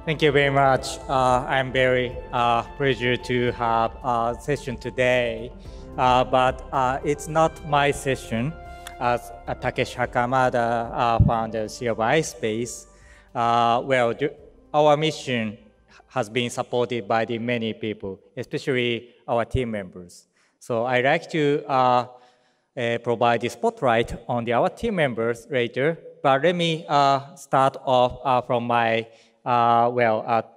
Thank you very much. I'm very pleased to have a session today, but it's not my session. As Takeshi Hakamada, founder CEO of Ispace, our mission has been supported by the many people, especially our team members. So I'd like to provide the spotlight on our team members later, but let me start off from my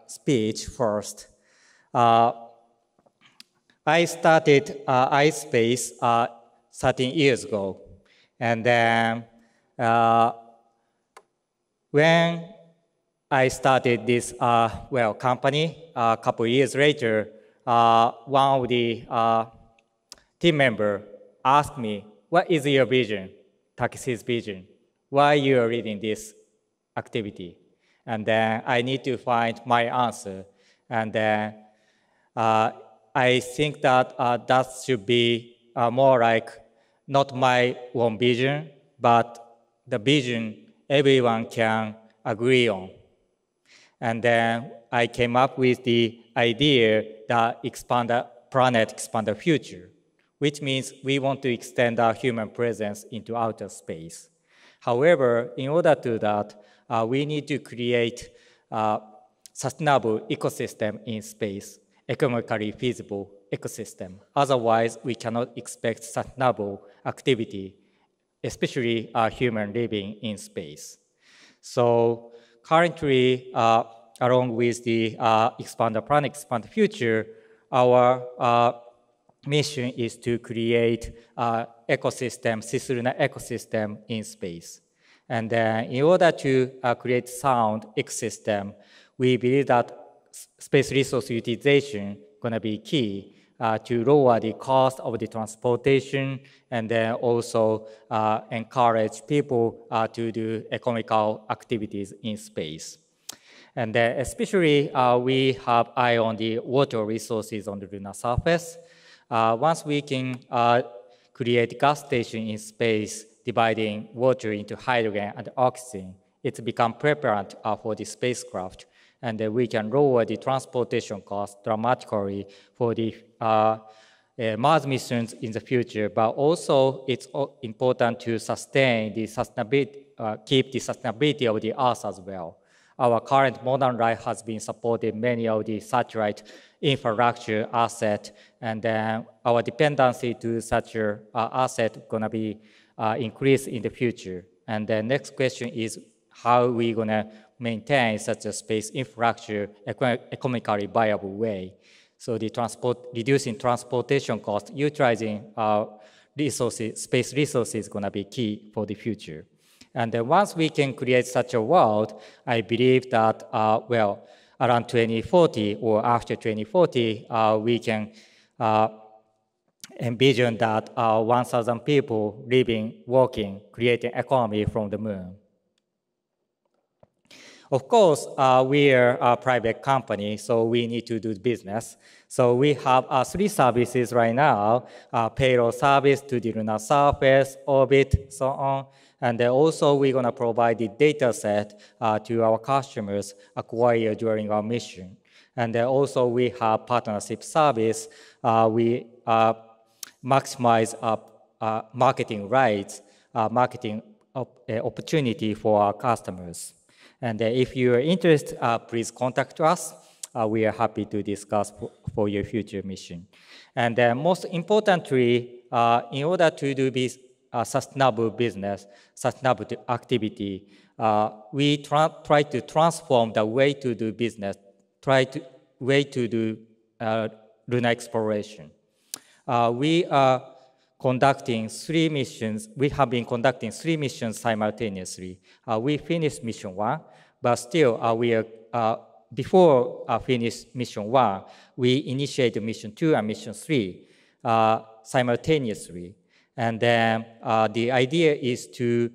speech first. I started Ispace 13 years ago. And then when I started this company, a couple years later, one of the team members asked me, what is your vision, Takeshi's vision? Why you are leading this activity? And then I need to find my answer. And then I think that that should be more like not my own vision, but the vision everyone can agree on. And then I came up with the idea that expand the planet, expand the future, which means we want to extend our human presence into outer space. However, in order to do that, we need to create a sustainable ecosystem in space, economically feasible ecosystem. Otherwise, we cannot expect sustainable activity, especially human living in space. So currently, along with the Expand the Planet, Expand the Future, our mission is to create ecosystem, cislunar ecosystem in space. And in order to create sound ecosystem, we believe that space resource utilization is going to be key to lower the cost of the transportation and then also encourage people to do economical activities in space. And especially we have eye on the water resources on the lunar surface. Once we can create gas station in space, dividing water into hydrogen and oxygen, it's become preparant for the spacecraft. And we can lower the transportation cost dramatically for the Mars missions in the future. But also, it's important to sustain the sustainability, keep the sustainability of the Earth as well. Our current modern life has been supporting many of the satellite infrastructure assets, and then our dependency to such an asset is going to be increased in the future. And the next question is how we're going to maintain such a space infrastructure economically viable way. So the reducing transportation costs, utilizing resources, space resources is going to be key for the future. And then once we can create such a world, I believe that, around 2040 or after 2040, we can envision that 1,000 people living, working, creating economy from the moon. Of course, we are a private company, so we need to do business. So we have 3 services right now, payload service to the lunar surface, orbit, so on. And then also we're going to provide the data set to our customers acquired during our mission. And then also we have partnership service. We maximize marketing rights, marketing opportunity for our customers. And if you are interested, please contact us. We are happy to discuss for your future mission. And most importantly, in order to do this sustainable business, sustainable activity, we try to transform the way to do business, way to do lunar exploration. We are conducting 3 missions. We have been conducting 3 missions simultaneously. We finished mission 1, but still before finish mission 1, we initiated mission 2 and mission 3. simultaneously. And then the idea is to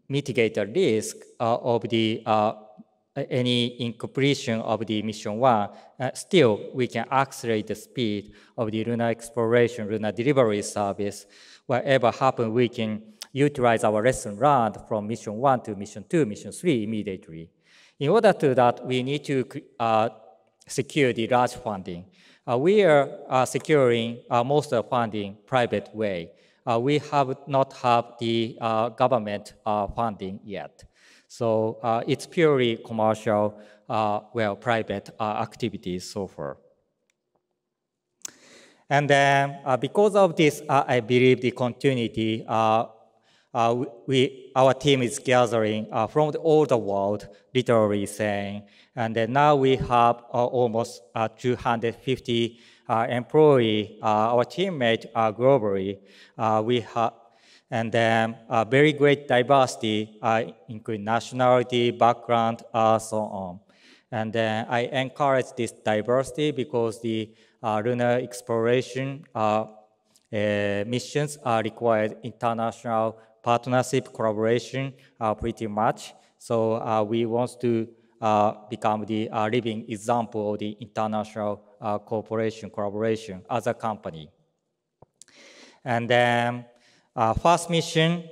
mitigate the risk of the any incompletion of the mission 1. Still, we can accelerate the speed of the lunar exploration, lunar delivery service. Whatever happens, we can utilize our lesson learned from mission 1 to mission 2, mission 3 immediately. In order to that, we need to secure the large funding. We are securing most of the funding private way. We have not have the government funding yet. So it's purely commercial, private activities so far. And then because of this, I believe the continuity, our team is gathering from all the world, literally saying, and then now we have almost 250 employees, our teammates globally. We have, and then very great diversity, including nationality, background, so on. And then I encourage this diversity because the lunar exploration missions require international partnership, collaboration pretty much. So we want to become the living example of the international cooperation, collaboration as a company. And then first mission,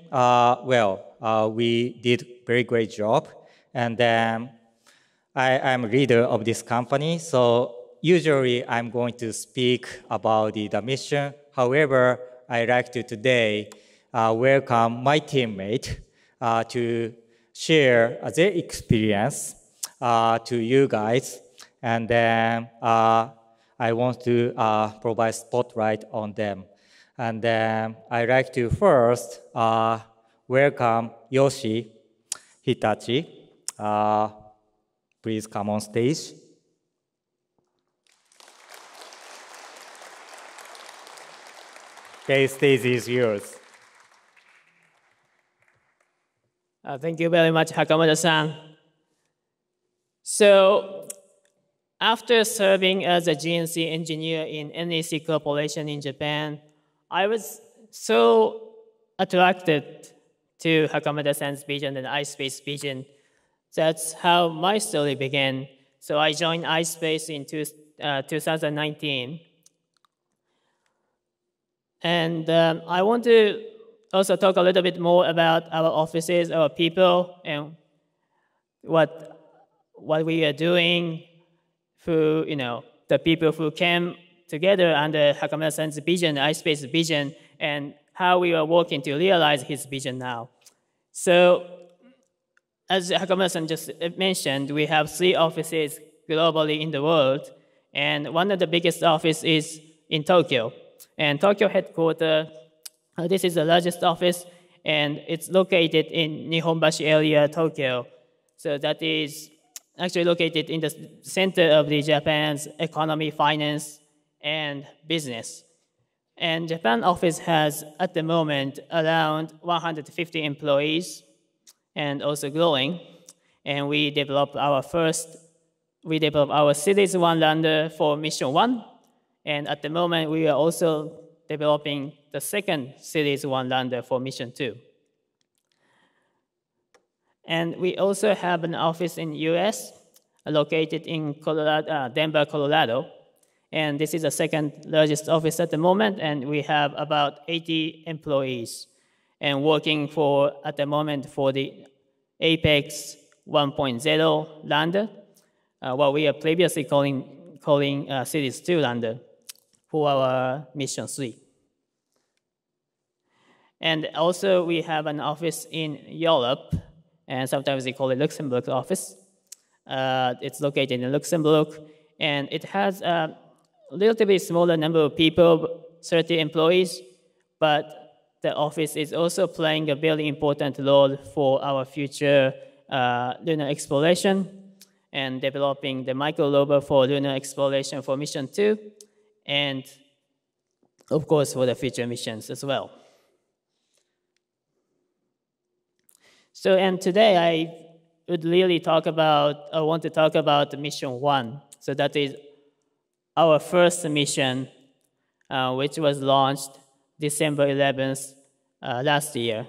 we did very great job. And then I am leader of this company. So usually I'm going to speak about the mission. However, I'd like to today welcome my teammate to share their experience to you guys. And then I want to provide spotlight on them. And then I'd like to first welcome Yoshi Hitachi. Please come on stage. Okay, stage is yours. Thank you very much, Hakamada-san. So, after serving as a GNC engineer in NEC Corporation in Japan, I was so attracted to Hakamada-san's vision and Ispace vision. That's how my story began. So I joined Ispace in 2019. And I want to also talk a little bit more about our offices, our people, and what we are doing through, the people who came together under Hakamada-san's vision, Ispace vision, and how we are working to realize his vision now. So, as Hakamada-san just mentioned, we have 3 offices globally in the world, and one of the biggest offices is in Tokyo. And Tokyo headquarters, this is the largest office, and it's located in Nihonbashi area, Tokyo. So that is actually located in the center of the Japan's economy, finance, and business. And Japan office has, at the moment, around 150 employees, and also growing. And we developed our Series 1 lander for Mission 1. And at the moment, we are also developing the second Series 1 lander for Mission 2. And we also have an office in US, located in Denver, Colorado. And this is the second largest office at the moment, and we have about 80 employees. And working at the moment, for the Apex 1.0 lander, what we are previously calling Series 2 lander for our Mission 3. And also we have an office in Europe, and sometimes we call it Luxembourg office. It's located in Luxembourg, and it has a relatively smaller number of people, 30 employees, but the office is also playing a very important role for our future lunar exploration and developing the micro rover for lunar exploration for Mission 2, and of course for the future missions as well. So, and today I want to talk about Mission 1. So that is our first mission which was launched December 11th last year.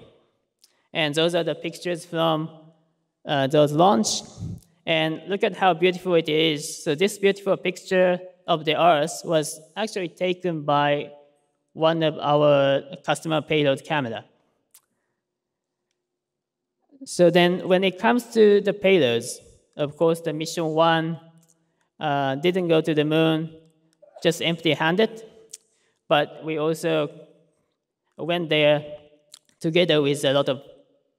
And those are the pictures from those launch. And look at how beautiful it is. So this beautiful picture of the Earth was actually taken by one of our customer payload camera. So then when it comes to the payloads, of course, the mission 1 didn't go to the moon just empty-handed, but we also went there together with a lot of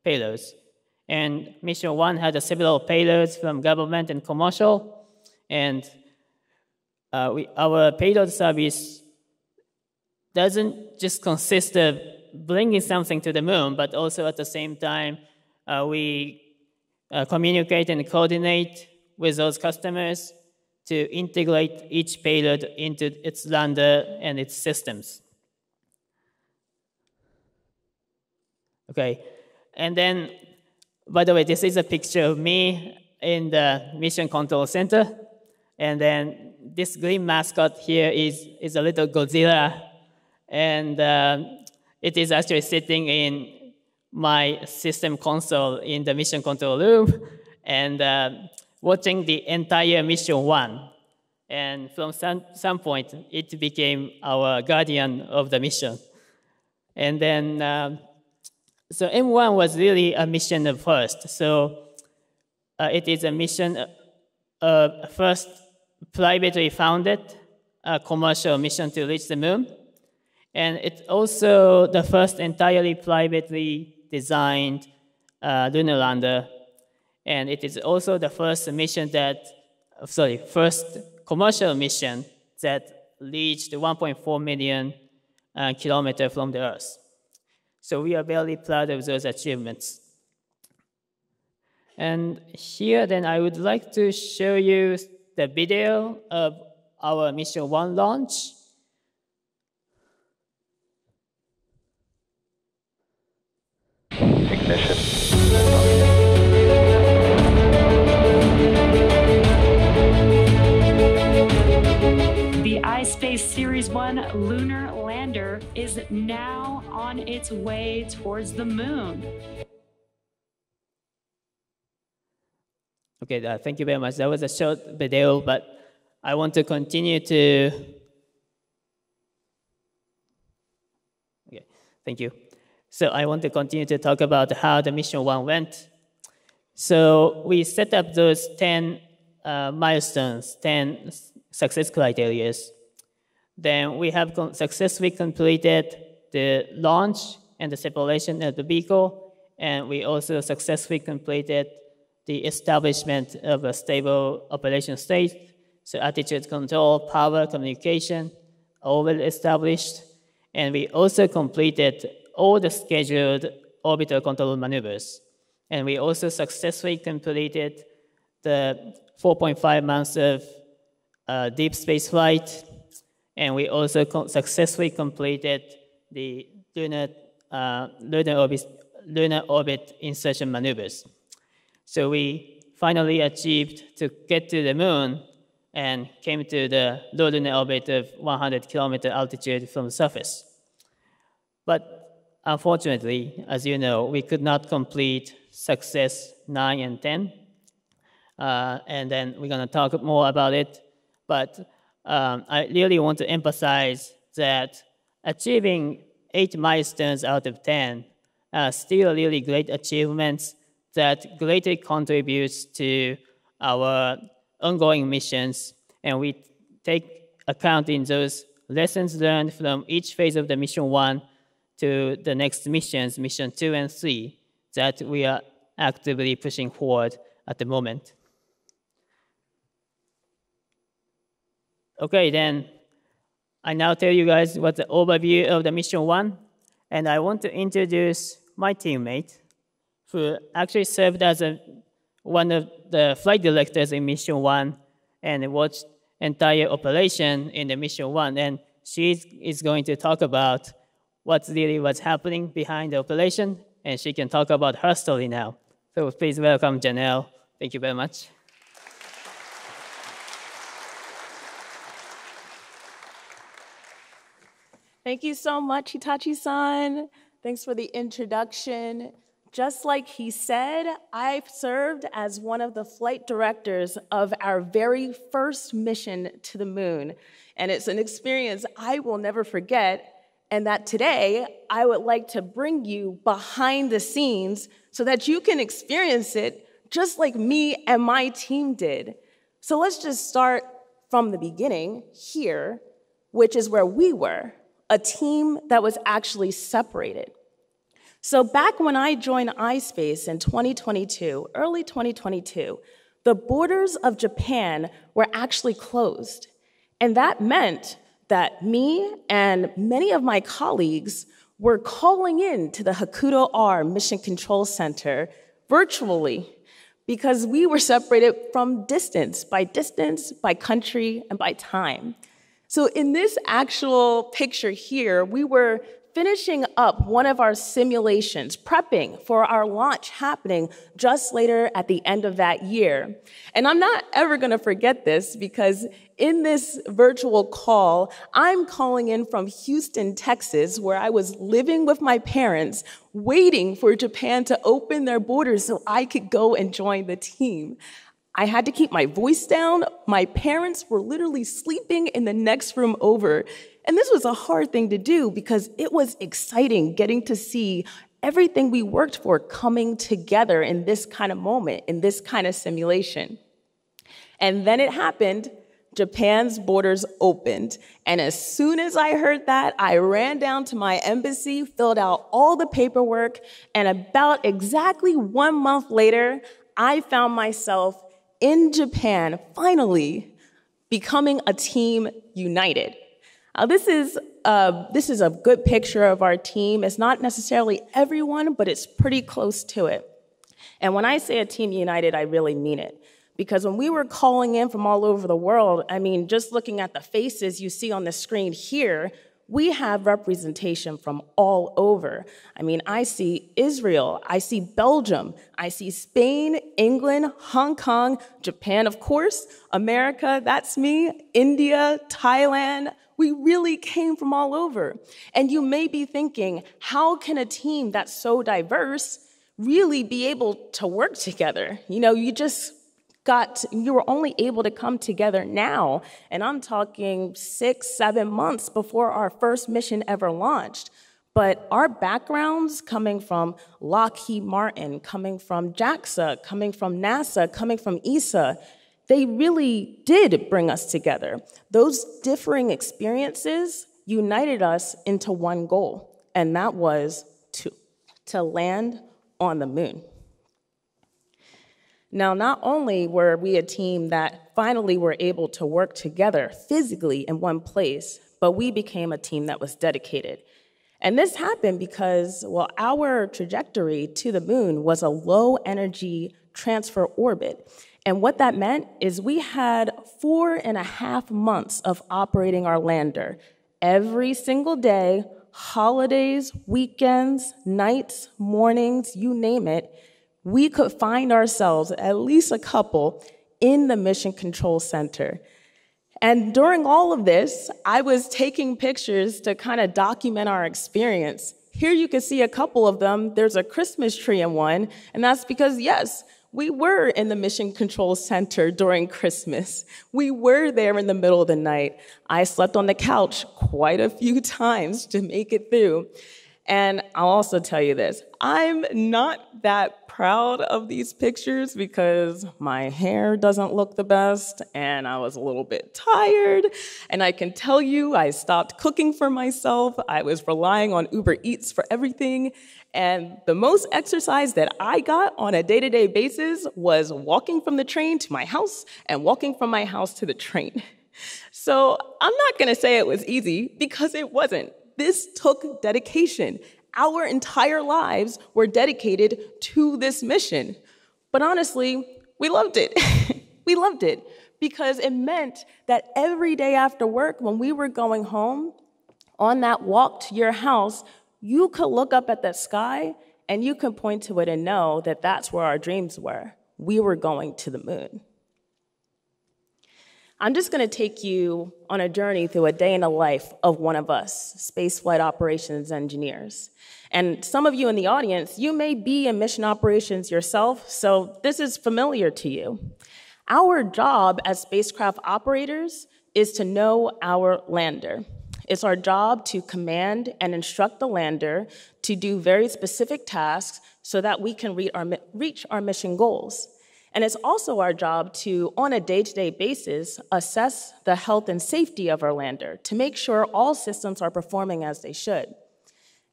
payloads. And mission 1 had several payloads from government and commercial, and our payload service doesn't just consist of bringing something to the moon, but also at the same time, we communicate and coordinate with those customers to integrate each payload into its lander and its systems. Okay, and then, by the way, this is a picture of me in the Mission Control Center. And then this green mascot here is a little Godzilla. And it is actually sitting in my system console in the mission control room and watching the entire mission 1. And from some point, it became our guardian of the mission. And then, so M1 was really a mission of first. So it is a mission first privately founded commercial mission to reach the moon. And it's also the first entirely privately designed lunar lander. And it is also the first mission first commercial mission that reached 1.4 million kilometers from the Earth. So we are very proud of those achievements. And here then I would like to show you the video of our mission 1 launch. Ignition. The Ispace Series 1 lunar lander is now on its way towards the moon. Okay, thank you very much. That was a short video, but I want to continue to... Okay, thank you. So I want to continue to talk about how the mission 1 went. So we set up those 10 milestones, 10 success criteria. Then we have successfully completed the launch and the separation of the vehicle, and we also successfully completed the establishment of a stable operation state. So attitude control, power, communication, all well established. And we also completed all the scheduled orbital control maneuvers. And we also successfully completed the 4.5 months of deep space flight. And we also successfully completed the lunar orbit insertion maneuvers. So we finally achieved to get to the moon and came to the low lunar orbit of 100-kilometer altitude from the surface. But unfortunately, as you know, we could not complete success 9 and 10. And then we're going to talk more about it. But I really want to emphasize that achieving 8 milestones out of 10 are still really great achievements that greatly contributes to our ongoing missions. And we take account in those lessons learned from each phase of the mission 1 to the next missions, mission 2 and 3, that we are actively pushing forward at the moment. Okay, then I now tell you guys what's the overview of the mission 1. And I want to introduce my teammate, who actually served as one of the flight directors in mission 1 and watched entire operation in the mission 1. And she is going to talk about what's happening behind the operation, and she can talk about her story now. So please welcome Janelle. Thank you very much. Thank you so much, Hitachi-san. Thanks for the introduction. Just like he said, I've served as one of the flight directors of our very first mission to the moon. And it's an experience I will never forget, and that today I would like to bring you behind the scenes so that you can experience it just like me and my team did. So let's just start from the beginning here, which is where we were, a team that was actually separated. So back when I joined Ispace in 2022, early 2022, the borders of Japan were actually closed. And that meant that me and many of my colleagues were calling in to the Hakuto R Mission Control Center virtually because we were separated from distance, by country, and by time. So in this actual picture here, we were finishing up one of our simulations, prepping for our launch happening just later at the end of that year. And I'm not ever gonna forget this because in this virtual call, I'm calling in from Houston, Texas, where I was living with my parents, waiting for Japan to open their borders so I could go and join the team. I had to keep my voice down. My parents were literally sleeping in the next room over. And this was a hard thing to do because it was exciting getting to see everything we worked for coming together in this kind of moment, in this kind of simulation. And then it happened. Japan's borders opened. And as soon as I heard that, I ran down to my embassy, filled out all the paperwork, and about exactly 1 month later, I found myself in Japan, finally becoming a team united. This is a good picture of our team. It's not necessarily everyone, but it's pretty close to it. And when I say a team united, I really mean it. Because when we were calling in from all over the world, I mean, just looking at the faces you see on the screen here, we have representation from all over. I mean, I see Israel, I see Belgium, I see Spain, England, Hong Kong, Japan, of course, America, that's me, India, Thailand. We really came from all over. And you may be thinking, how can a team that's so diverse really be able to work together? You know, you were only able to come together now, and I'm talking 6-7 months before our first mission ever launched. But our backgrounds coming from Lockheed Martin, coming from JAXA, coming from NASA, coming from ESA, they really did bring us together. Those differing experiences united us into one goal, and that was to land on the moon. Now, not only were we a team that finally were able to work together physically in one place, but we became a team that was dedicated. And this happened because, well, our trajectory to the moon was a low-energy transfer orbit. And what that meant is we had 4.5 months of operating our lander. Every single day, holidays, weekends, nights, mornings, you name it, we could find ourselves, at least a couple, in the Mission Control Center. And during all of this, I was taking pictures to kind of document our experience. Here you can see a couple of them. There's a Christmas tree in one, and that's because, yes, we were in the Mission Control Center during Christmas. We were there in the middle of the night. I slept on the couch quite a few times to make it through. And I'll also tell you this, I'm not that proud of these pictures because my hair doesn't look the best and I was a little bit tired. And I can tell you, I stopped cooking for myself. I was relying on Uber Eats for everything. And the most exercise that I got on a day-to-day basis was walking from the train to my house and walking from my house to the train. So I'm not gonna say it was easy because it wasn't. This took dedication. Our entire lives were dedicated to this mission. But honestly, we loved it. We loved it because it meant that every day after work, when we were going home, on that walk to your house, you could look up at the sky and you could point to it and know that that's where our dreams were. We were going to the moon. I'm just going to take you on a journey through a day in the life of one of us, spaceflight operations engineers. And some of you in the audience, you may be in mission operations yourself, so this is familiar to you. Our job as spacecraft operators is to know our lander. It's our job to command and instruct the lander to do very specific tasks so that we can reach our mission goals. And it's also our job to, on a day-to-day basis, assess the health and safety of our lander to make sure all systems are performing as they should.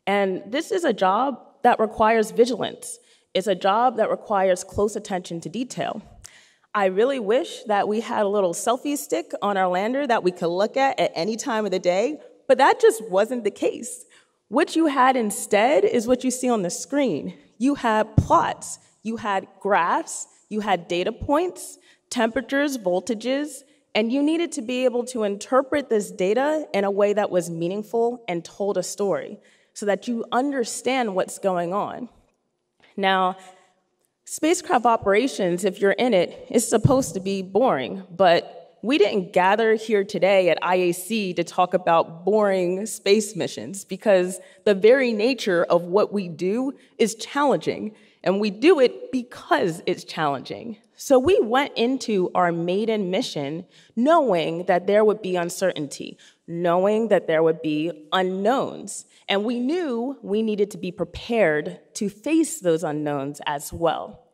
And this is a job that requires vigilance. It's a job that requires close attention to detail. I really wish that we had a little selfie stick on our lander that we could look at any time of the day, but that just wasn't the case. What you had instead is what you see on the screen. You had plots, you had graphs, you had data points, temperatures, voltages, and you needed to be able to interpret this data in a way that was meaningful and told a story so that you understand what's going on. Now, spacecraft operations, if you're in it, is supposed to be boring, but we didn't gather here today at IAC to talk about boring space missions because the very nature of what we do is challenging. And we do it because it's challenging. So we went into our maiden mission knowing that there would be uncertainty, knowing that there would be unknowns. And we knew we needed to be prepared to face those unknowns as well.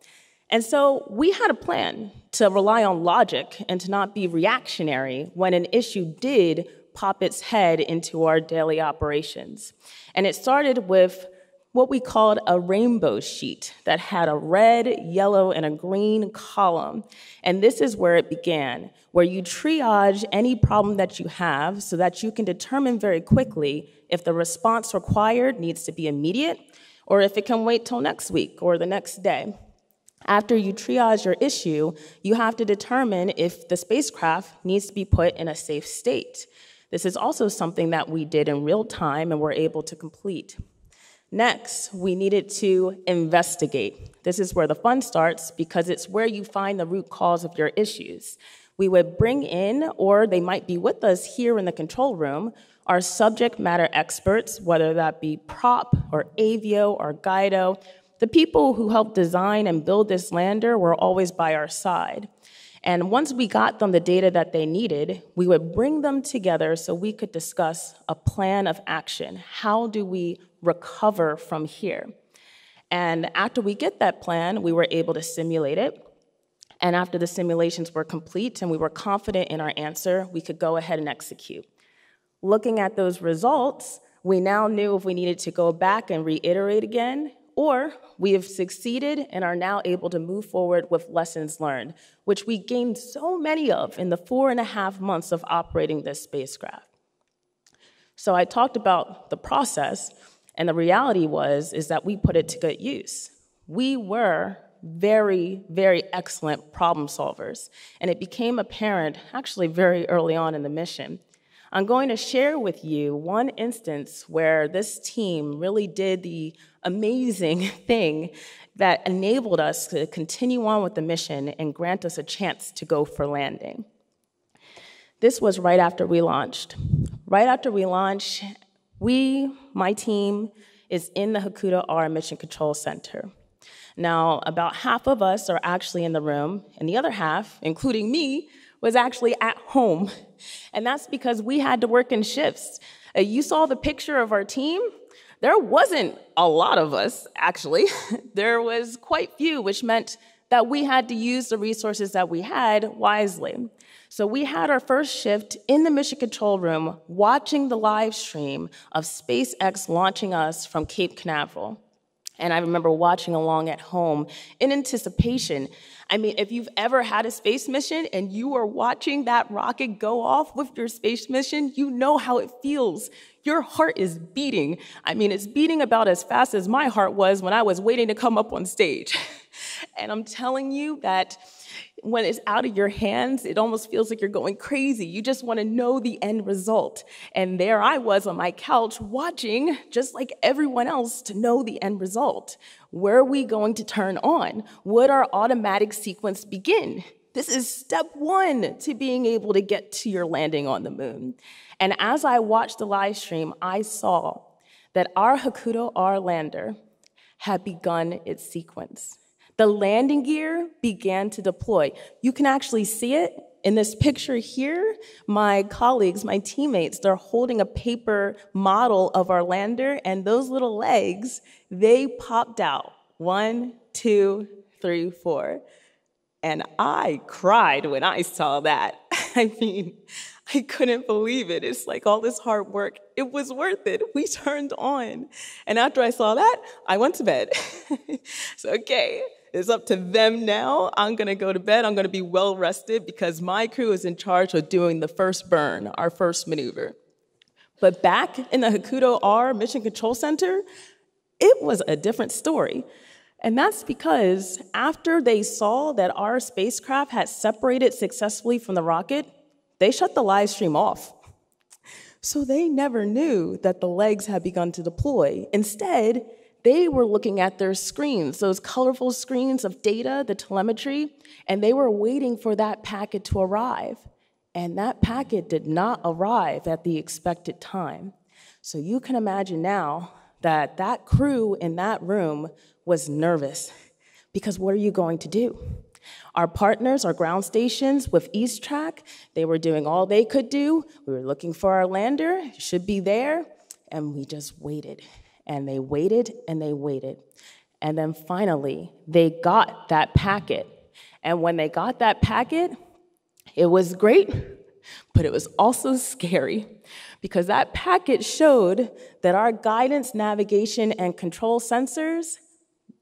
And so we had a plan to rely on logic and to not be reactionary when an issue did pop its head into our daily operations. And it started with what we called a rainbow sheet that had a red, yellow, and a green column. And this is where it began, where you triage any problem that you have so that you can determine very quickly if the response required needs to be immediate or if it can wait till next week or the next day. After you triage your issue, you have to determine if the spacecraft needs to be put in a safe state. This is also something that we did in real time and were able to complete. Next, we needed to investigate. This is where the fun starts because it's where you find the root cause of your issues. We would bring in, or they might be with us here in the control room, our subject matter experts, whether that be prop or avio or guido. The people who helped design and build this lander were always by our side. And once we got them the data that they needed, we would bring them together so we could discuss a plan of action. How do we recover from here? And after we get that plan, we were able to simulate it. And after the simulations were complete and we were confident in our answer, we could go ahead and execute. Looking at those results, we now knew if we needed to go back and reiterate again, or we have succeeded and are now able to move forward with lessons learned, which we gained so many of in the 4.5 months of operating this spacecraft. So I talked about the process, and the reality is that we put it to good use. We were very, very excellent problem solvers, and it became apparent actually very early on in the mission. I'm going to share with you one instance where this team really did the amazing thing that enabled us to continue on with the mission and grant us a chance to go for landing. This was right after we launched. Right after we launched, my team, is in the Hakuda R Mission Control Center. Now, about half of us are actually in the room, and the other half, including me, was actually at home. And that's because we had to work in shifts. You saw the picture of our team. There wasn't a lot of us, actually. There was quite few, which meant that we had to use the resources that we had wisely. So we had our first shift in the mission control room watching the live stream of SpaceX launching us from Cape Canaveral. And I remember watching along at home in anticipation. I mean, if you've ever had a space mission and you are watching that rocket go off with your space mission, you know how it feels. Your heart is beating. I mean, it's beating about as fast as my heart was when I was waiting to come up on stage. And I'm telling you that when it's out of your hands, it almost feels like you're going crazy. You just want to know the end result. And there I was on my couch watching, just like everyone else, to know the end result. Were we going to turn on? Would our automatic sequence begin? This is step one to being able to get to your landing on the moon. And as I watched the live stream, I saw that our Hakuto R lander had begun its sequence. The landing gear began to deploy. You can actually see it in this picture here. My colleagues, my teammates, they're holding a paper model of our lander, and those little legs, they popped out. 1, 2, 3, 4. And I cried when I saw that. I mean, I couldn't believe it. It's like all this hard work, it was worth it. We turned on. And after I saw that, I went to bed. So, okay, it's up to them now. I'm gonna go to bed. I'm gonna be well rested because my crew is in charge of doing the first burn, our first maneuver. But back in the Hakuto R Mission Control Center, it was a different story. And that's because after they saw that our spacecraft had separated successfully from the rocket, they shut the live stream off. So they never knew that the legs had begun to deploy. Instead, they were looking at their screens, those colorful screens of data, the telemetry, and they were waiting for that packet to arrive. And that packet did not arrive at the expected time. So you can imagine now that that crew in that room was nervous, because what are you going to do? Our partners, our ground stations with East Track, they were doing all they could do. We were looking for our lander, it should be there, and we just waited. And they waited and they waited. And then finally, they got that packet. And when they got that packet, it was great, but it was also scary, because that packet showed that our guidance, navigation, and control sensors,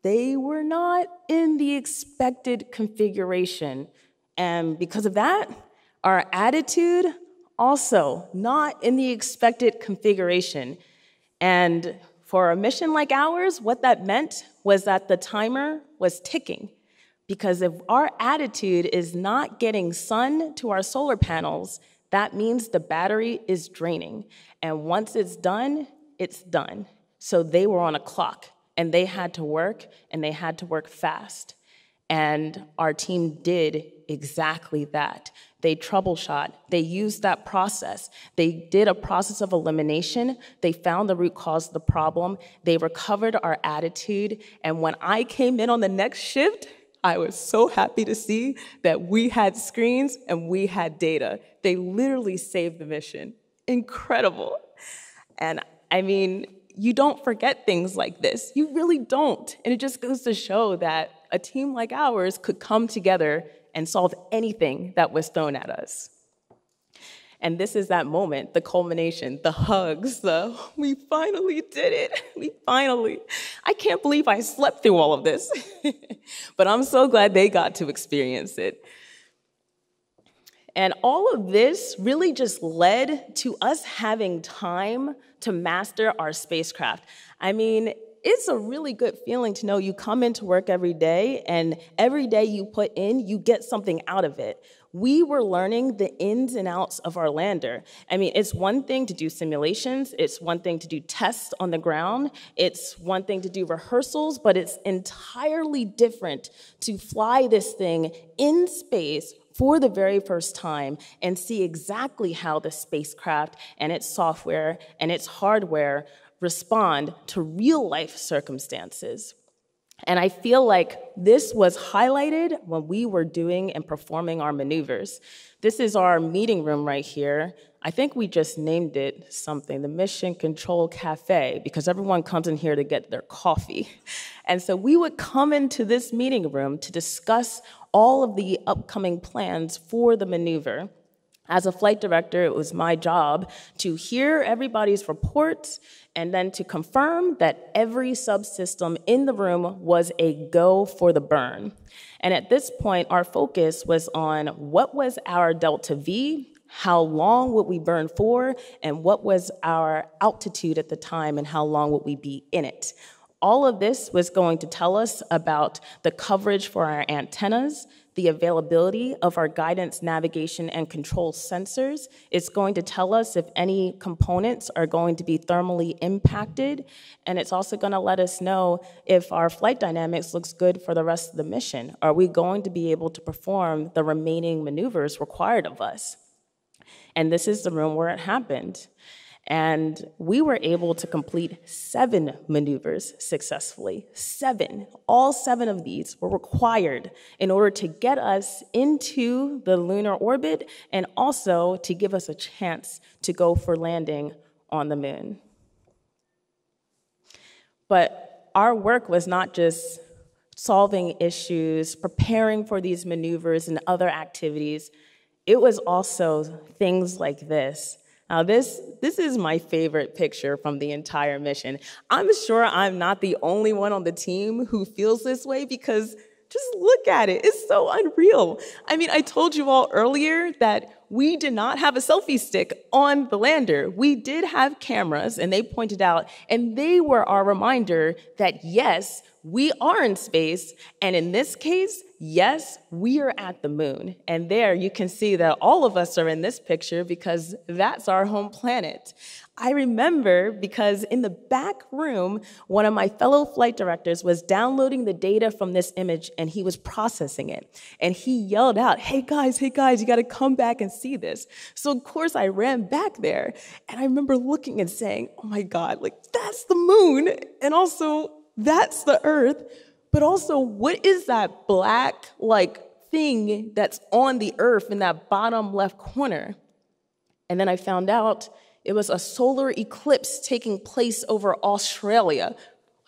they were not in the expected configuration. And because of that, our attitude also not in the expected configuration. And for a mission like ours, what that meant was that the timer was ticking. Because if our attitude is not getting sun to our solar panels, that means the battery is draining. And once it's done, it's done. So they were on a clock, and they had to work, and they had to work fast. And our team did exactly that. They troubleshot. They used that process. They did a process of elimination. They found the root cause of the problem. They recovered our attitude. And when I came in on the next shift, I was so happy to see that we had screens and we had data. They literally saved the mission. Incredible. And I mean, you don't forget things like this. You really don't. And it just goes to show that a team like ours could come together and solve anything that was thrown at us. And this is that moment, the culmination, the hugs, we finally did it. I can't believe I slept through all of this. But I'm so glad they got to experience it. And all of this really just led to us having time to master our spacecraft. I mean, it's a really good feeling to know you come into work every day, and every day you put in, you get something out of it. We were learning the ins and outs of our lander. I mean, it's one thing to do simulations, it's one thing to do tests on the ground, it's one thing to do rehearsals, but it's entirely different to fly this thing in space for the very first time and see exactly how the spacecraft and its software and its hardware respond to real-life circumstances. And I feel like this was highlighted when we were doing and performing our maneuvers. This is our meeting room right here. I think we just named it something, the Mission Control Cafe, because everyone comes in here to get their coffee. And so we would come into this meeting room to discuss all of the upcoming plans for the maneuver. As a flight director, it was my job to hear everybody's reports and then to confirm that every subsystem in the room was a go for the burn. And at this point, our focus was on what was our delta V, how long would we burn for, and what was our altitude at the time and how long would we be in it. All of this was going to tell us about the coverage for our antennas, the availability of our guidance, navigation, and control sensors. It's going to tell us if any components are going to be thermally impacted, and it's also going to let us know if our flight dynamics looks good for the rest of the mission. Are we going to be able to perform the remaining maneuvers required of us? And this is the room where it happened. And we were able to complete 7 maneuvers successfully. 7. All 7 of these were required in order to get us into the lunar orbit and also to give us a chance to go for landing on the moon. But our work was not just solving issues, preparing for these maneuvers and other activities. It was also things like this. Now, this is my favorite picture from the entire mission. I'm sure I'm not the only one on the team who feels this way, because just look at it. It's so unreal. I mean, I told you all earlier that we did not have a selfie stick on the lander. We did have cameras, and they pointed out, and they were our reminder that, yes, we are in space, and in this case, yes, we are at the moon. And there you can see that all of us are in this picture because that's our home planet. I remember because in the back room, one of my fellow flight directors was downloading the data from this image, and he was processing it. And he yelled out, hey guys, you gotta come back and see this. So of course I ran back there, and I remember looking and saying, oh my God, like that's the moon, and also that's the Earth, but also what is that black like thing that's on the Earth in that bottom left corner? And then I found out it was a solar eclipse taking place over Australia.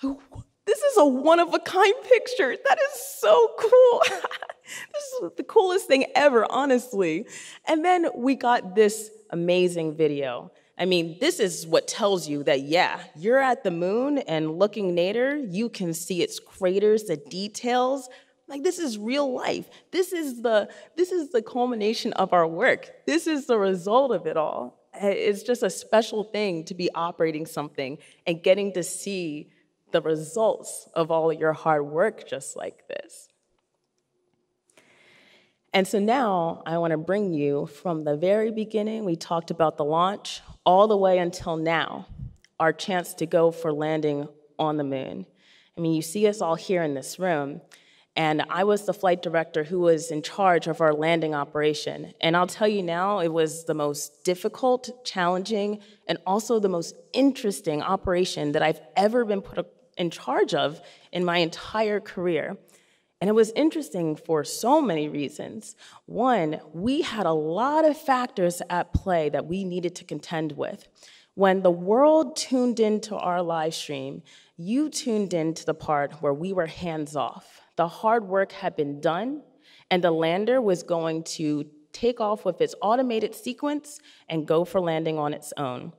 This is a one-of-a-kind picture. That is so cool. This is the coolest thing ever, honestly. And then we got this amazing video. I mean, this is what tells you that, yeah, you're at the moon, and looking later, you can see its craters, the details. Like, this is real life. This is the culmination of our work. This is the result of it all. It's just a special thing to be operating something and getting to see the results of all your hard work just like this. And so now I want to bring you from the very beginning, we talked about the launch, all the way until now, our chance to go for landing on the moon. I mean, you see us all here in this room, and I was the flight director who was in charge of our landing operation. And I'll tell you now, it was the most difficult, challenging, and also the most interesting operation that I've ever been put in charge of in my entire career. And it was interesting for so many reasons. One, we had a lot of factors at play that we needed to contend with. When the world tuned into our live stream, you tuned into the part where we were hands off. The hard work had been done, and the lander was going to take off with its automated sequence and go for landing on its own.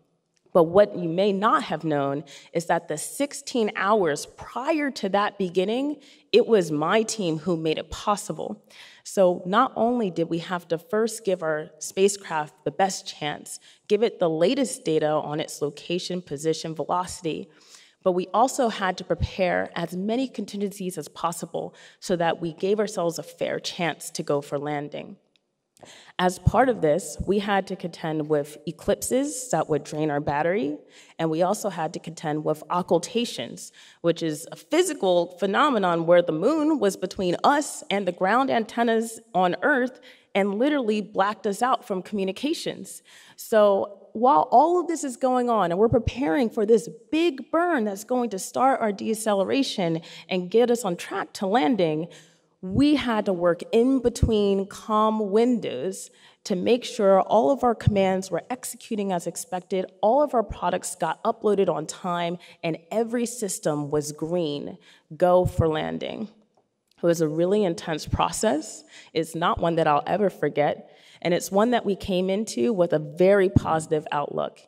But what you may not have known is that the 16 hours prior to that beginning, it was my team who made it possible. So not only did we have to first give our spacecraft the best chance, give it the latest data on its location, position, velocity, but we also had to prepare as many contingencies as possible so that we gave ourselves a fair chance to go for landing. As part of this, we had to contend with eclipses that would drain our battery, and we also had to contend with occultations, which is a physical phenomenon where the moon was between us and the ground antennas on Earth and literally blacked us out from communications. So while all of this is going on and we're preparing for this big burn that's going to start our deceleration and get us on track to landing, we had to work in between calm windows to make sure all of our commands were executing as expected, all of our products got uploaded on time, and every system was green, go for landing. It was a really intense process. It's not one that I'll ever forget, and it's one that we came into with a very positive outlook.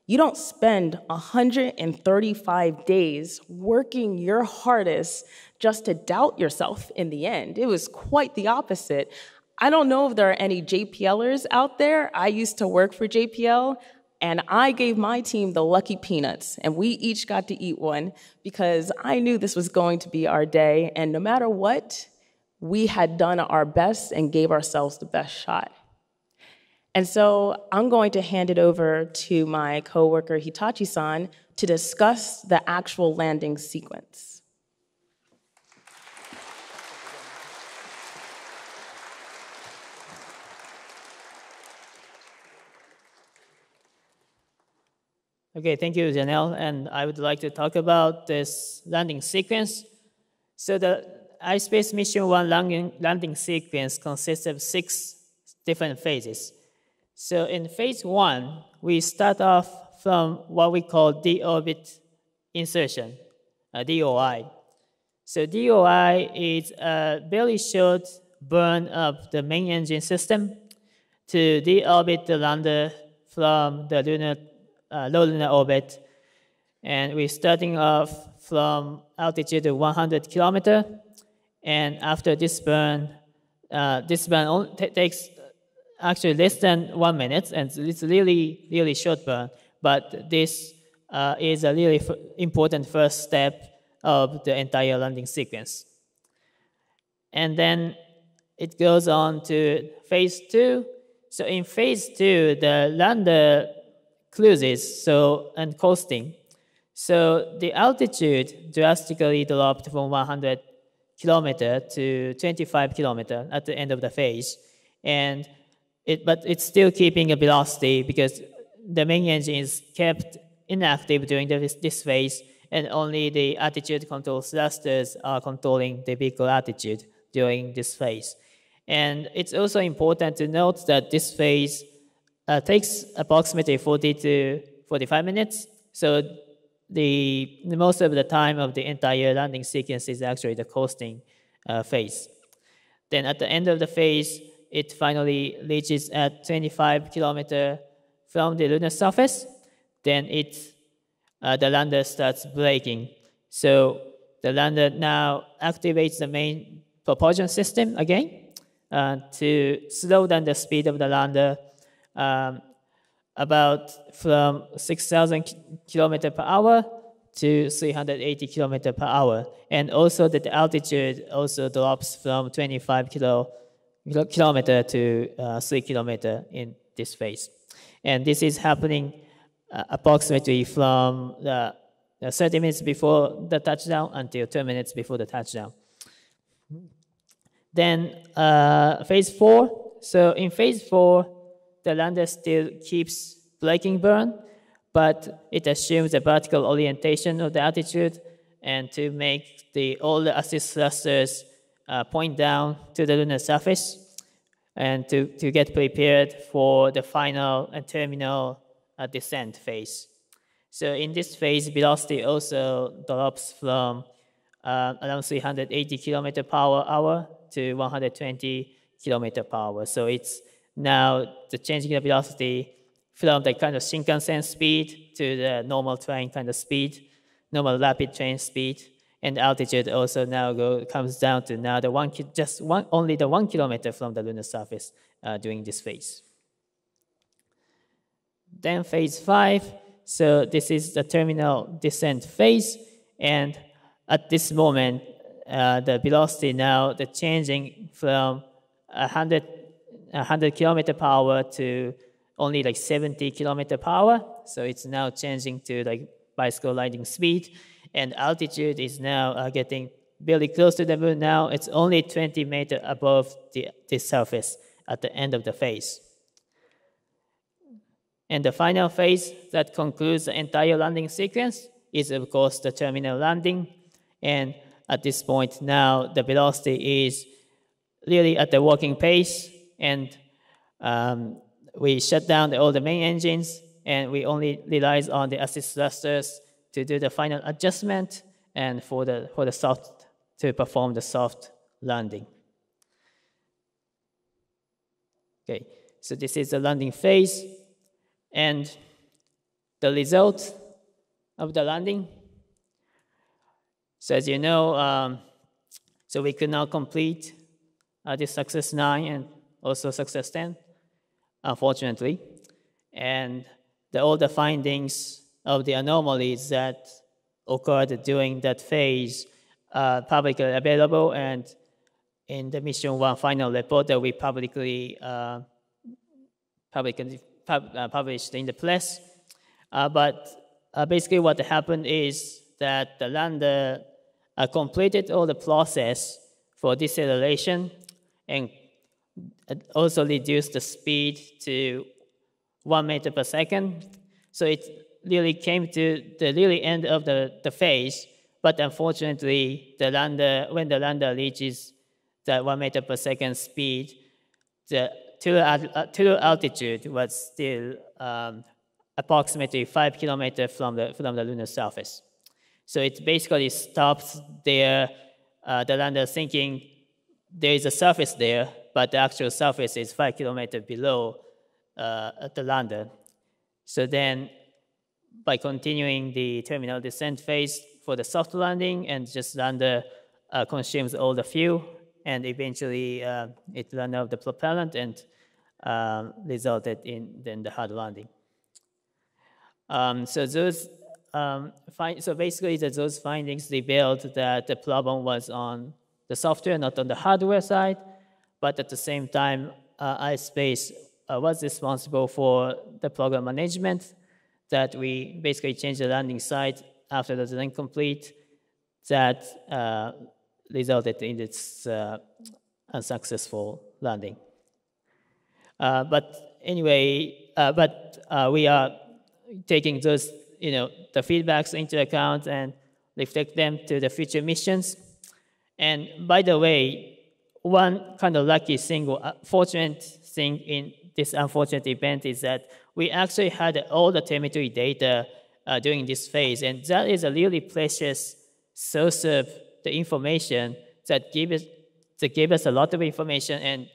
You don't spend 135 days working your hardest just to doubt yourself in the end. It was quite the opposite. I don't know if there are any JPLers out there. I used to work for JPL, And I gave my team the lucky peanuts, and we each got to eat one because I knew this was going to be our day, and no matter what, we had done our best and gave ourselves the best shot. And so I'm going to hand it over to my coworker Hitachi-san to discuss the actual landing sequence. Okay, thank you, Janelle. And I would like to talk about this landing sequence. So the Ispace Mission 1 landing sequence consists of 6 different phases. So in phase 1, we start off from what we call deorbit insertion, DOI. So DOI is a very short burn of the main engine system to deorbit the lander from the low lunar orbit. And we're starting off from altitude of 100 kilometers. And after this burn takes actually less than 1 minute, and it's really, really short burn. But this is a really important first step of the entire landing sequence. And then it goes on to phase 2. So in phase 2, the lander cruises and coasting. So the altitude drastically dropped from 100 kilometers to 25 kilometers at the end of the phase. But it's still keeping a velocity because the main engine is kept inactive during this phase, and only the attitude control thrusters are controlling the vehicle attitude during this phase. And it's also important to note that this phase takes approximately 40 to 45 minutes. So the most of the time of the entire landing sequence is actually the coasting phase. Then at the end of the phase, it finally reaches at 25 kilometers from the lunar surface. Then the lander starts braking. So the lander now activates the main propulsion system again to slow down the speed of the lander about from 6,000 kilometers per hour to 380 kilometers per hour. And also that the altitude also drops from 25 kilometer to 3 kilometers in this phase. And this is happening approximately from the 30 minutes before the touchdown until 2 minutes before the touchdown. Then phase 4. So in phase 4, the lander still keeps braking burn, but it assumes a vertical orientation of the altitude and to make all the assist thrusters point down to the lunar surface and to get prepared for the final and terminal descent phase. So in this phase, velocity also drops from around 380 kilometers per hour to 120 kilometers per hour. So it's now the changing the velocity from the kind of Shinkansen speed to the normal train kind of speed, normal rapid train speed, and altitude also now comes down to now only the 1 kilometer from the lunar surface during this phase. Then phase 5. So this is the terminal descent phase, and at this moment, the velocity now the changing from 100 kilometers per hour to only like 70 kilometers per hour. So it's now changing to like bicycle riding speed, and altitude is now getting very close to the moon. Now it's only 20 meters above the surface at the end of the phase. And the final phase that concludes the entire landing sequence is, of course, the terminal landing. And at this point now, the velocity is really at the working pace, and we shut down all the main engines, and we only rely on the assist thrusters to do the final adjustment and for the soft to perform the soft landing. Okay, so this is the landing phase, and the result of the landing. So as you know, so we could now complete this Success 9 and also Success 10, unfortunately. And all the findings of the anomalies that occurred during that phase are publicly available, and in the Mission 1 final report that we publicly published in the press. But basically what happened is that the lander completed all the process for deceleration and also reduced the speed to 1 meter per second. So it really came to the really end of the phase, but unfortunately, when the lander reaches the 1 meter per second speed, the total altitude was still approximately 5 kilometers from the lunar surface. So it basically stops there, the lander thinking there is a surface there, but the actual surface is 5 kilometers below the lander. So then, by continuing the terminal descent phase for the soft landing, and just lander consumes all the fuel, and eventually it ran out of the propellant and resulted in then the hard landing. So basically, those findings revealed that the problem was on the software, not on the hardware side. But at the same time, Ispace was responsible for the program management, that we basically changed the landing site after the design complete, that resulted in its unsuccessful landing. But anyway, we are taking those, the feedbacks into account and reflect them to the future missions. And by the way, one kind of lucky thing or fortunate thing in this unfortunate event is that we actually had all the telemetry data during this phase, and that is a really precious source of the information that gave us a lot of information. And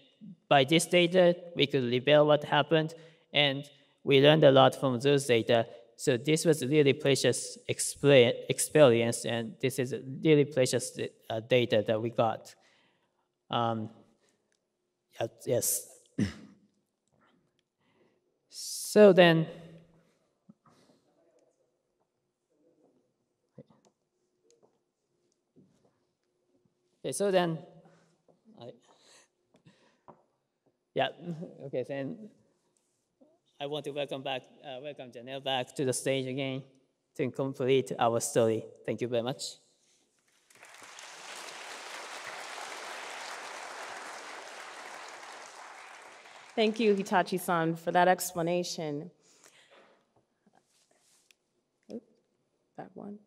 by this data, we could reveal what happened, and we learned a lot from those data. So this was a really precious experience, and this is a really precious data that we got. Yes. So then, then I want to welcome Janelle back to the stage again to complete our story. Thank you very much. Thank you, Hitachi-san, for that explanation. Back one.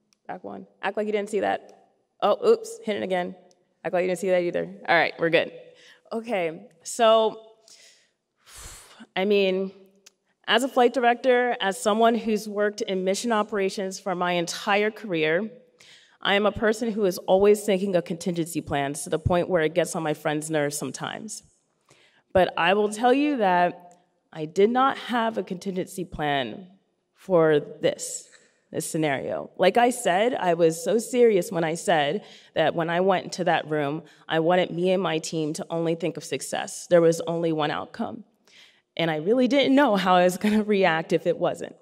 Act like you didn't see that. Oh, oops, hit it again. Act like you didn't see that either. All right, we're good. Okay, so, as a flight director, as someone who's worked in mission operations for my entire career, I am a person who is always thinking of contingency plans to the point where it gets on my friends' nerves sometimes. But I will tell you that I did not have a contingency plan for this scenario. Like I said, I was so serious when I said that when I went into that room, I wanted me and my team to only think of success. There was only one outcome. And I really didn't know how I was going to react if it wasn't.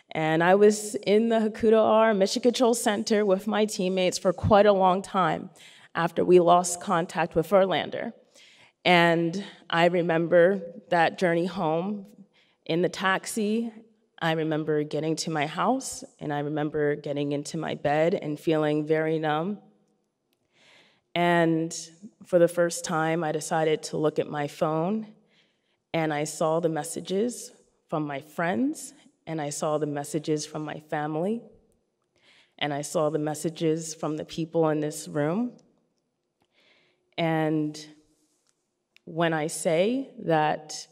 And I was in the Hakuto R Mission Control Center with my teammates for quite a long time after we lost contact with our lander. And I remember that journey home in the taxi. I remember getting to my house, and I remember getting into my bed and feeling very numb. And for the first time, I decided to look at my phone, and I saw the messages from my friends, and I saw the messages from my family, and I saw the messages from the people in this room. And when I say that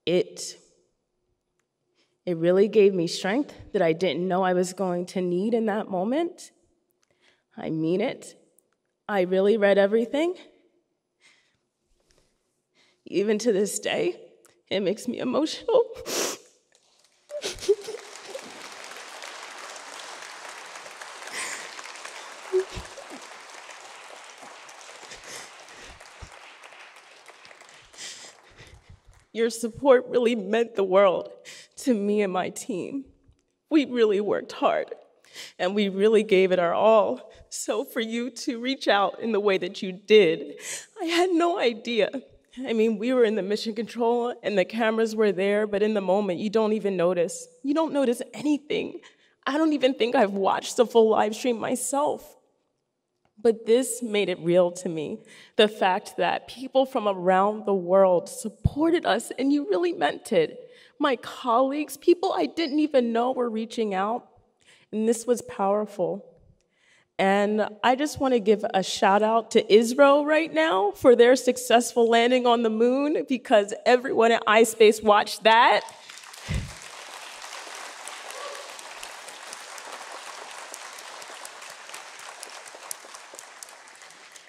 it really gave me strength that I didn't know I was going to need in that moment, I mean it. I really read everything. Even to this day, it makes me emotional. Your support really meant the world to me and my team. We really worked hard, and we really gave it our all. So for you to reach out in the way that you did, I had no idea. I mean, we were in the mission control, and the cameras were there, but in the moment, you don't even notice. You don't notice anything. I don't even think I've watched the full live stream myself. But this made it real to me, the fact that people from around the world supported us, and you really meant it. My colleagues, people I didn't even know were reaching out, and this was powerful. And I just want to give a shout out to Israel right now for their successful landing on the moon, because everyone at Ispace watched that.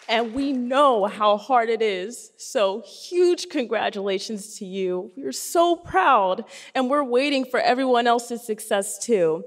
And we know how hard it is. So huge congratulations to you. We're so proud, and we're waiting for everyone else's success too.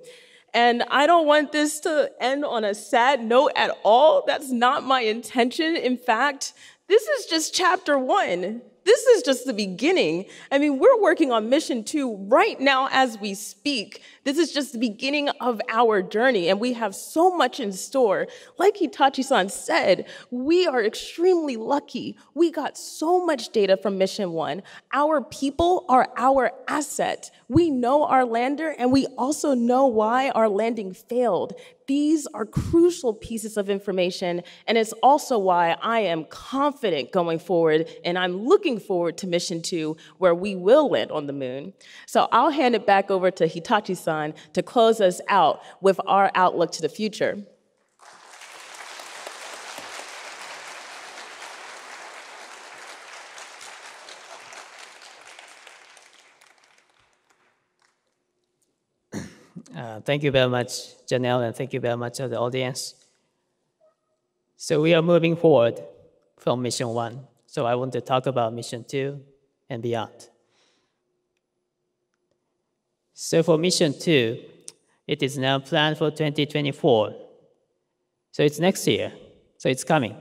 And I don't want this to end on a sad note at all. That's not my intention. In fact, this is just chapter 1. This is just the beginning. I mean, we're working on mission 2 right now as we speak. This is just the beginning of our journey, and we have so much in store. Like Hitachi-san said, we are extremely lucky. We got so much data from mission 1. Our people are our asset. We know our lander, and we also know why our landing failed. These are crucial pieces of information, and it's also why I am confident going forward, and I'm looking forward to mission 2, where we will land on the moon. So I'll hand it back over to Hitachi-san to close us out with our outlook to the future. Thank you very much, Janelle, and thank you very much to the audience. So we are moving forward from mission 1. So I want to talk about mission 2 and beyond. So for mission 2, it is now planned for 2024. So it's next year. So it's coming.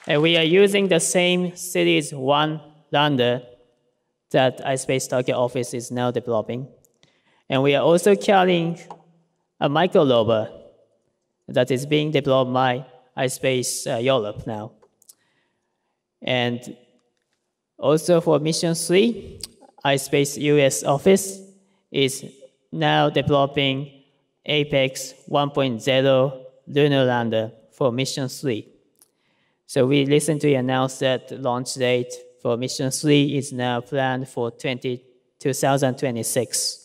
And we are using the same Series 1 lander that Ispace Tokyo office is now developing. And we are also carrying a micro rover that is being developed by Ispace Europe now. And also for mission 3, Ispace US office is now developing Apex 1.0 lunar lander for mission 3. So we recently announced that the launch date for mission 3 is now planned for 2026.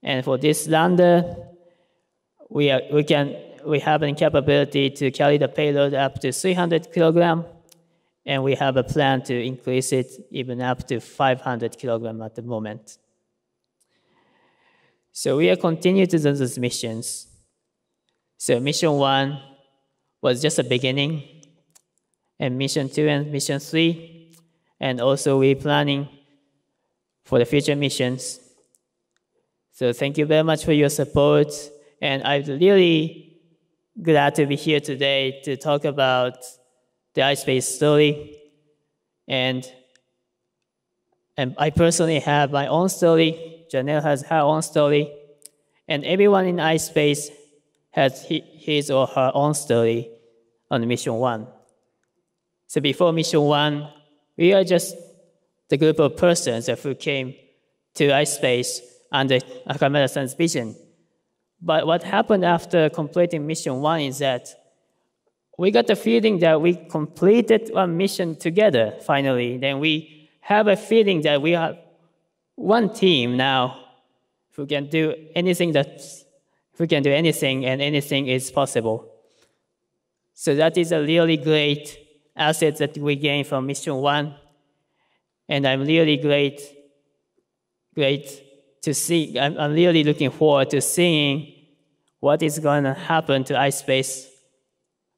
And for this lander, we have a capability to carry the payload up to 300 kilograms, and we have a plan to increase it even up to 500 kilograms at the moment. So we are continuing to do those missions. So mission 1 was just a beginning, and mission 2 and mission 3, and also we're planning for the future missions. So thank you very much for your support, and I'm really glad to be here today to talk about the Ispace story. And I personally have my own story, Janelle has her own story, and everyone in Ispace has his or her own story on mission 1. So before mission 1, we are just the group of persons who came to Ispace under Akamura-san's vision. But what happened after completing mission 1 is that we got the feeling that we completed one mission together finally. Then we have a feeling that we are one team now who can do anything and anything is possible. So that is a really great asset that we gained from mission 1. And I'm really great to see. I'm really looking forward to seeing what is going to happen to Ispace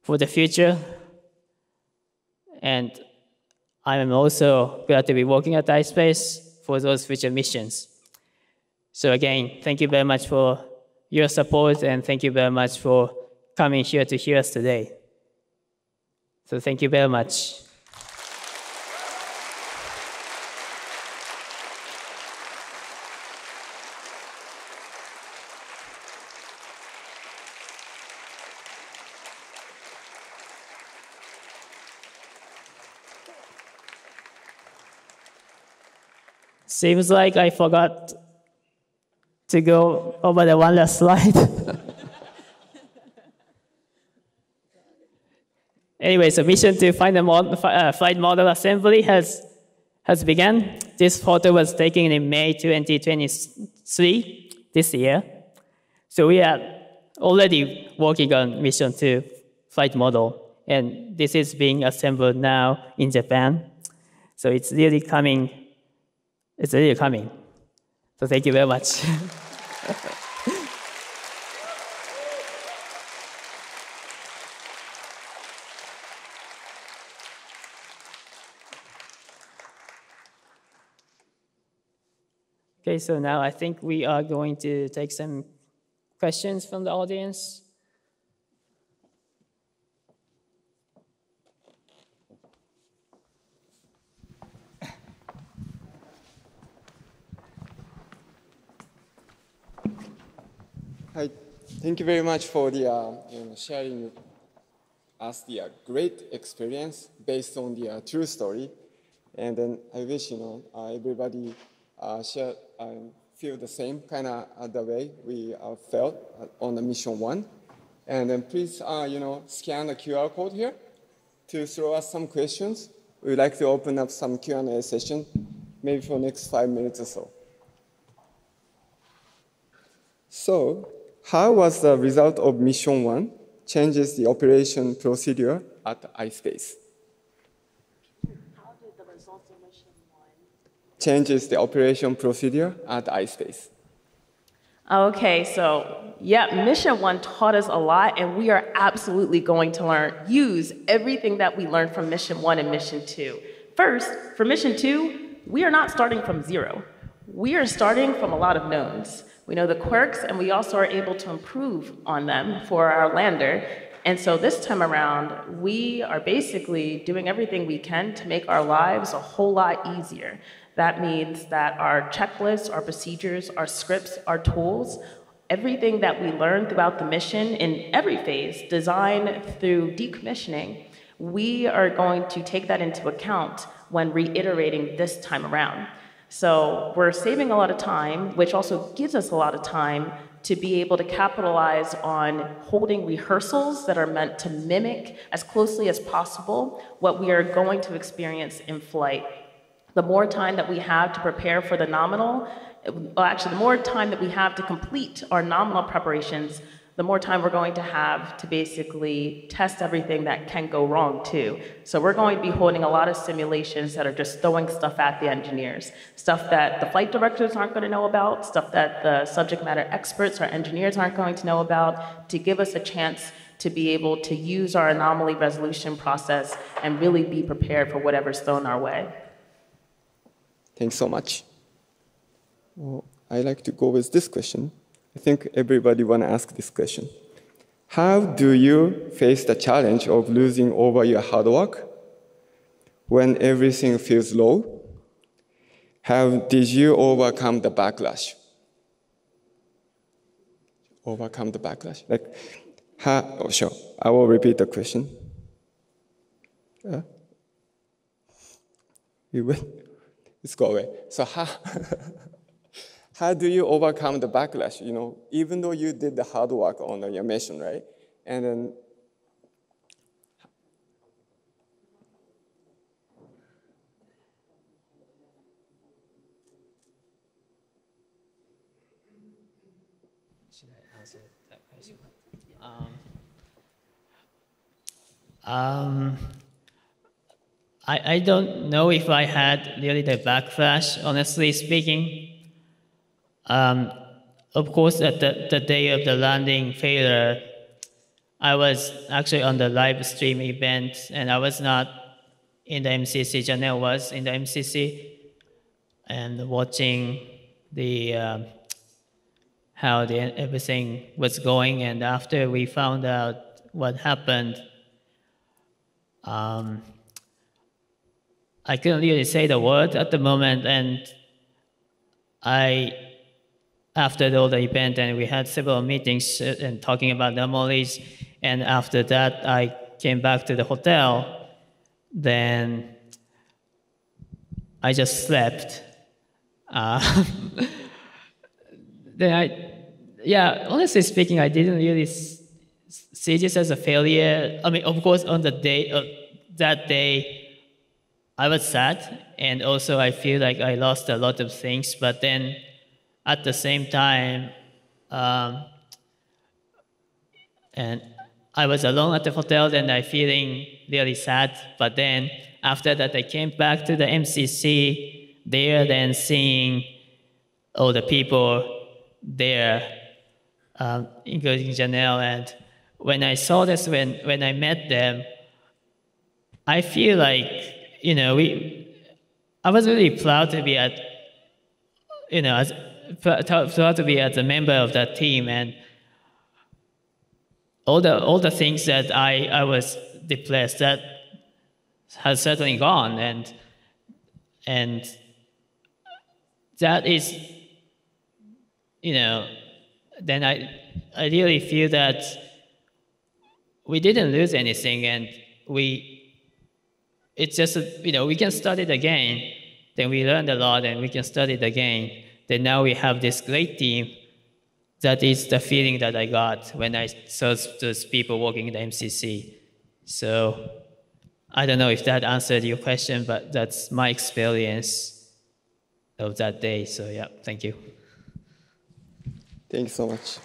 for the future. And I'm also glad to be working at Ispace for those future missions. So again, thank you very much for your support, and thank you very much for coming here to hear us today. So thank you very much. Seems like I forgot to go over the one last slide. Anyway, so mission to find the flight model assembly has begun. This photo was taken in May 2023, this year. So we are already working on mission 2 flight model, and this is being assembled now in Japan. So it's really coming. It's really coming. So thank you very much. Okay, so now I think we are going to take some questions from the audience. Hi, thank you very much for the sharing us the great experience based on the true story, and then I wish everybody feel the same kind of the way we felt on the mission 1, and then please scan the QR code here to throw us some questions. We'd like to open up some Q&A session, maybe for the next 5 minutes or so. So, how was the result of mission 1 changes the operation procedure at Ispace? How did the results of mission 1 changes the operation procedure at Ispace? Okay, so yeah, mission 1 taught us a lot, and we are absolutely going to use everything that we learned from mission 1 and mission 2. First, for mission 2, we are not starting from 0. We are starting from a lot of knowns. We know the quirks, and we also are able to improve on them for our lander. And so this time around, we are basically doing everything we can to make our lives a whole lot easier. That means that our checklists, our procedures, our scripts, our tools, everything that we learn throughout the mission in every phase, design through decommissioning, we are going to take that into account when reiterating this time around. So we're saving a lot of time, which also gives us a lot of time to be able to capitalize on holding rehearsals that are meant to mimic as closely as possible what we are going to experience in flight. The more time that we have to prepare for the nominal, the more time that we have to complete our nominal preparations, the more time we're going to have to basically test everything that can go wrong too. So we're going to be holding a lot of simulations that are just throwing stuff at the engineers, stuff that the flight directors aren't going to know about, stuff that the subject matter experts or engineers aren't going to know about, to give us a chance to be able to use our anomaly resolution process and really be prepared for whatever's thrown our way. Thanks so much. Well, I'd like to go with this question. I think everybody want to ask this question. How do you face the challenge of losing over your hard work when everything feels low? How did you overcome the backlash? Overcome the backlash? Sure, I will repeat the question. Let's go away. So how do you overcome the backlash? Even though you did the hard work on your mission, right? And then Should I answer that question? I don't know if I had really the backlash, honestly speaking. Of course, at the day of the landing failure, I was actually on the live stream event, and I was not in the MCC. Janelle was in the MCC, and watching the how everything was going. And after we found out what happened, I couldn't really say the word at the moment, and after all the event, and we had several meetings and talking about the anomalies, and after that, I came back to the hotel. Then I just slept. Honestly speaking, I didn't really see this as a failure. I mean, of course, on the day that day, I was sad, and also I feel like I lost a lot of things. But then, at the same time, and I was alone at the hotel, and I feeling really sad. But then after that, I came back to the MCC there, then seeing all the people there, including Janelle. And when I saw this, when I met them, I feel like, I was really proud to be proud to be as a member of that team, and all the things that I was depressed, that has certainly gone, and that is, then I really feel that we didn't lose anything, and it's just, we can start it again. Then we learned a lot, and we can start it again. Then now we have this great team. That is the feeling that I got when I saw those people working in the MCC. So I don't know if that answered your question, but that's my experience of that day. So yeah, thank you. Thank you so much.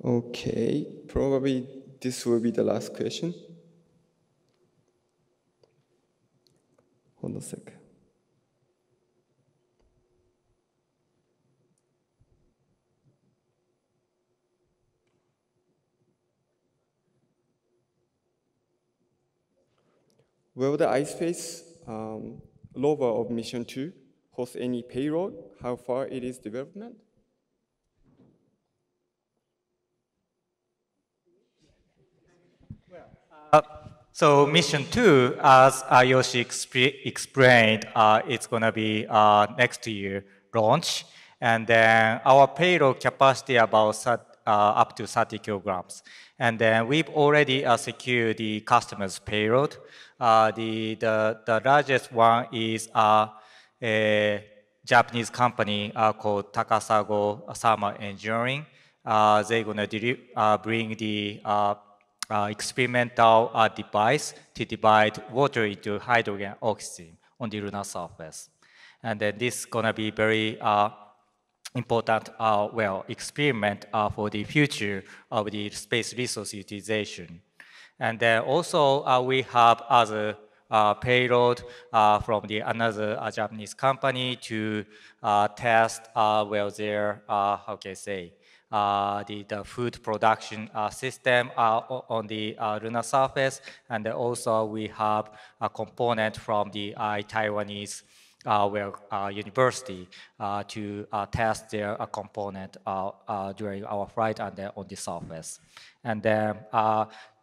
Okay, probably this will be the last question. Hold on a sec. Will the Ispace rover of Mission 2 host any payload? How far it is development? So mission 2, as Yoshi explained, it's going to be next year launch. And then our payload capacity about up to 30 kilograms. And then we've already secured the customer's payload. The largest one is a Japanese company called Takasago Thermal Engineering. They're going to bring the experimental device to divide water into hydrogen and oxygen on the lunar surface. And then this is going to be very important experiment for the future of the space resource utilization. And then also we have other payload from another Japanese company to test their, how can I say, the food production system on the lunar surface. And also we have a component from the Taiwanese university to test their component during our flight and on the surface. And then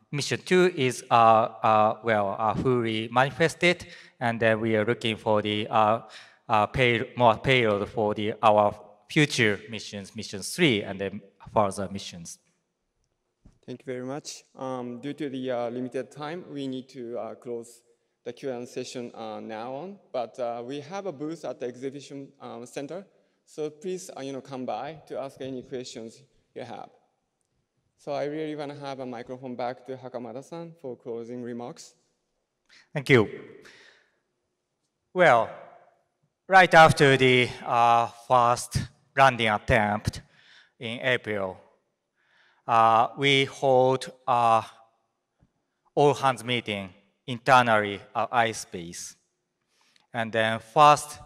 Mission 2 is fully manifested, and then we are looking for the more payload for our future missions, Mission 3, and then further missions. Thank you very much. Due to the limited time, we need to close the Q&A session now on. But we have a booth at the exhibition center, so please come by to ask any questions you have. So I really want to have a microphone back to Hakamada-san for closing remarks. Thank you. Well, right after the first landing attempt in April, we hold all-hands meeting internally at Ispace. And then first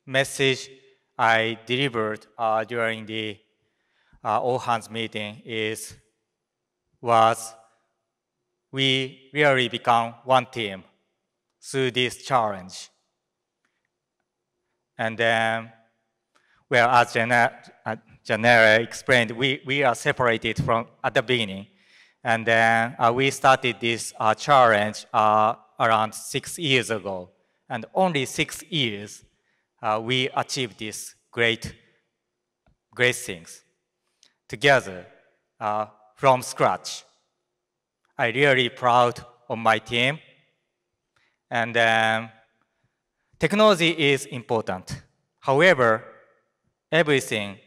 message I delivered during the all-hands meeting was we really become one team through this challenge. And then, as Janelle explained, we are separated from at the beginning. And then we started this challenge around 6 years ago. And only 6 years, we achieved this great things together from scratch. I'm really proud of my team. And technology is important. However, everything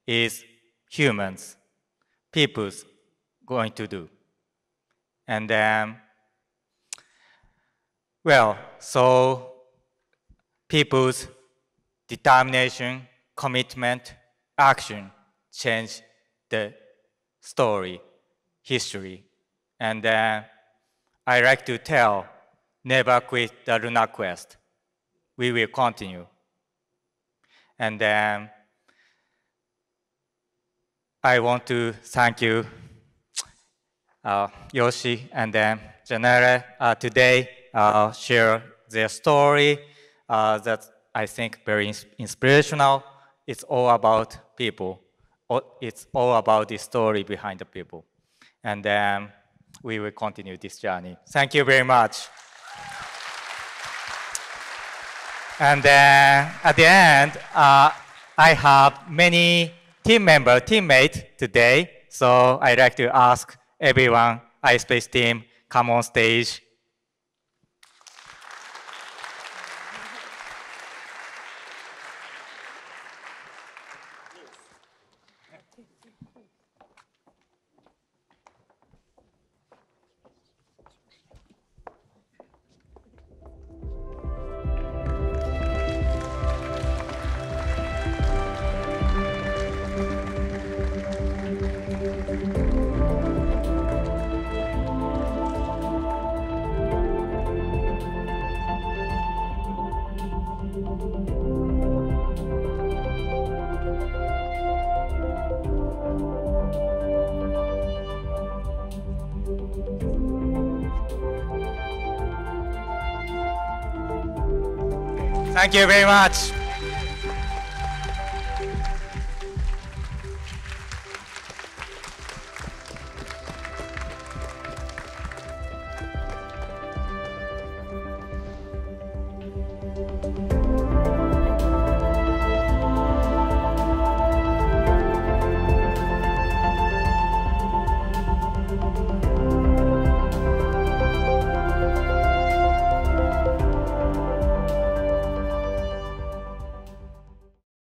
is humans, people's going to do. And well, so people's determination, commitment, action change the story, history. And I like to tell, never quit the lunar quest. We will continue. And I want to thank you, Yoshi and Janelle, today share their story that I think very inspirational. It's all about people. It's all about the story behind the people. And we will continue this journey. Thank you very much. And at the end, I have many teammates today. So I'd like to ask everyone, Ispace team, come on stage. Thank you very much.